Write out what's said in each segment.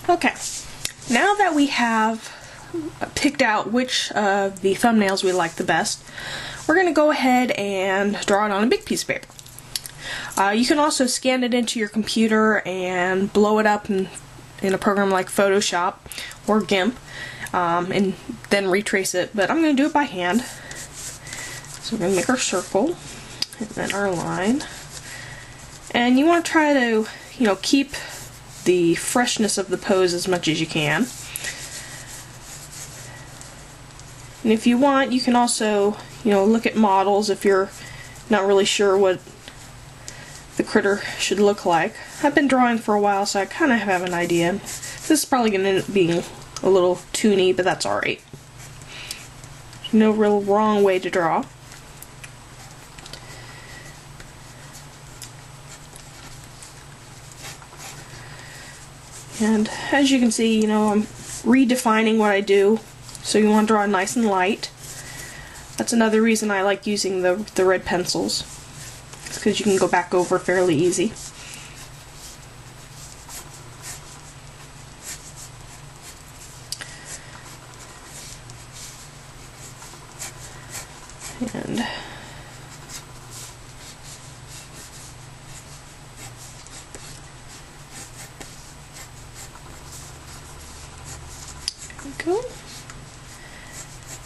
Okay, now that we have picked out which of the thumbnails we like the best, we're going to go ahead and draw it on a big piece of paper. You can also scan it into your computer and blow it up in a program like Photoshop or GIMP, and then retrace it, but I'm going to do it by hand. So we're going to make our circle and then our line, and you want to try to keep the freshness of the pose as much as you can. And if you want, you can also look at models if you're not really sure what the critter should look like. I've been drawing for a while, so I kind of have an idea. This is probably going to end up being a little toony, but that's alright. No real wrong way to draw. And as you can see, I'm redefining what I do, so you want to draw nice and light. That's another reason I like using the red pencils, because you can go back over fairly easy. And go.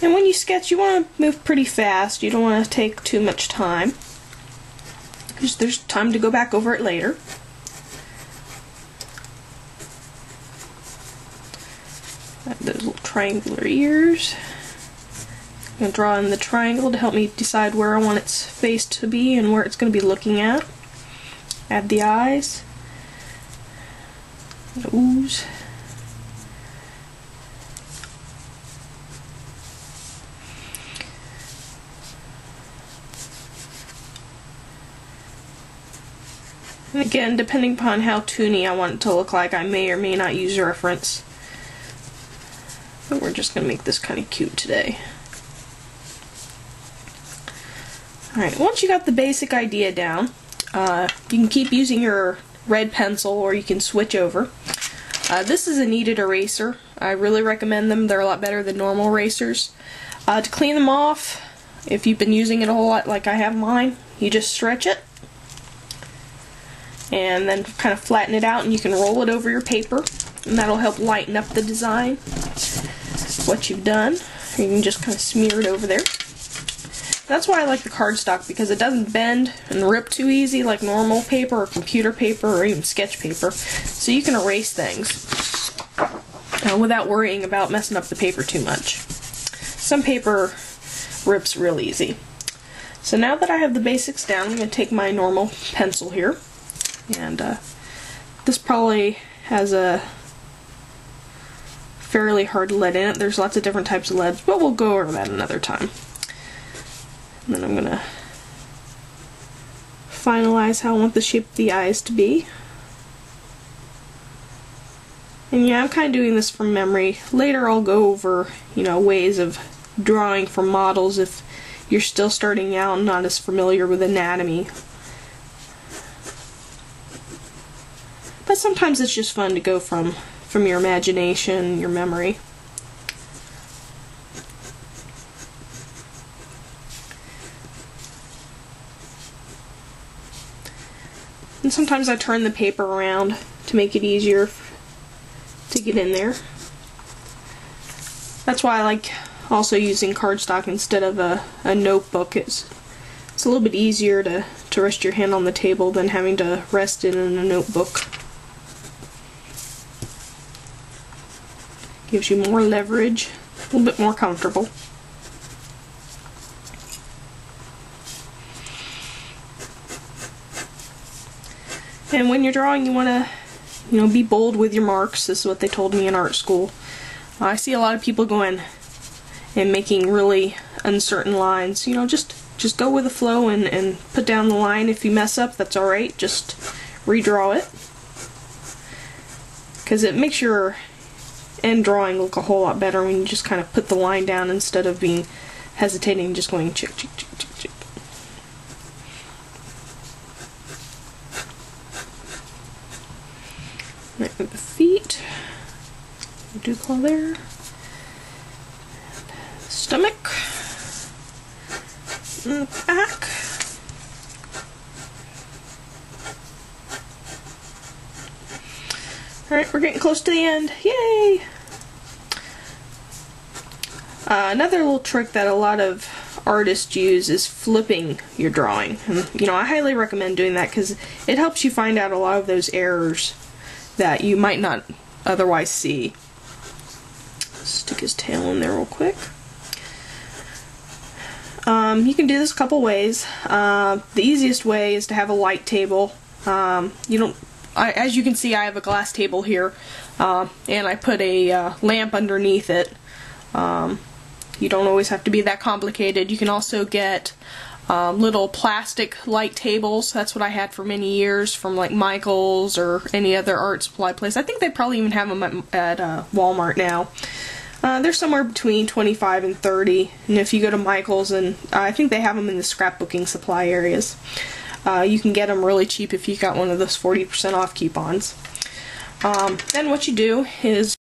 And when you sketch, you want to move pretty fast. You don't want to take too much time, because there's time to go back over it later. Add those little triangular ears. I'm going to draw in the triangle to help me decide where I want its face to be and where it's going to be looking at. Add the eyes, nose. And again, depending upon how toony I want it to look like, I may or may not use a reference. But we're just going to make this kind of cute today. Alright, once you got the basic idea down, you can keep using your red pencil, or you can switch over. This is a kneaded eraser. I really recommend them. They're a lot better than normal erasers. To clean them off, if you've been using it a whole lot like I have mine, you just stretch it and then kind of flatten it out, and you can roll it over your paper, and that'll help lighten up the design, what you've done. Or you can just kind of smear it over there. That's why I like the cardstock, because it doesn't bend and rip too easy like normal paper or computer paper or even sketch paper, so you can erase things without worrying about messing up the paper too much. Some paper rips real easy. So now that I have the basics down, I'm going to take my normal pencil here. And this probably has a fairly hard lead in it. There's lots of different types of leads, but we'll go over that another time. And then I'm going to finalize how I want the shape of the eyes to be. And yeah, I'm kind of doing this from memory. Later I'll go over, ways of drawing from models if you're still starting out and not as familiar with anatomy. But sometimes it's just fun to go from your imagination, your memory. And sometimes I turn the paper around to make it easier to get in there. That's why I like also using cardstock instead of a notebook. It's a little bit easier to rest your hand on the table than having to rest it in a notebook. Gives you more leverage, a little bit more comfortable. And when you're drawing, you want to, be bold with your marks. This is what they told me in art school. I see a lot of people going and making really uncertain lines. Just go with the flow and put down the line. If you mess up, that's alright. Just redraw it, because it makes your end drawing look a whole lot better when you just kind of put the line down instead of being hesitating, just going chick, chick, chick, chick, chick. Right with the feet. dew claw there. Stomach. And the back. Alright, we're getting close to the end. Yay! Another little trick that a lot of artists use is flipping your drawing. And, you know, I highly recommend doing that because it helps you find out a lot of those errors that you might not otherwise see. Stick his tail in there real quick. You can do this a couple ways. The easiest way is to have a light table. As you can see, I have a glass table here, and I put a lamp underneath it. You don't always have to be that complicated. You can also get little plastic light tables. That's what I had for many years from like Michael's or any other art supply place. I think they probably even have them at Walmart now. They're somewhere between $25 and $30, and if you go to Michael's, and I think they have them in the scrapbooking supply areas. You can get them really cheap if you got one of those 40% off coupons. Then what you do is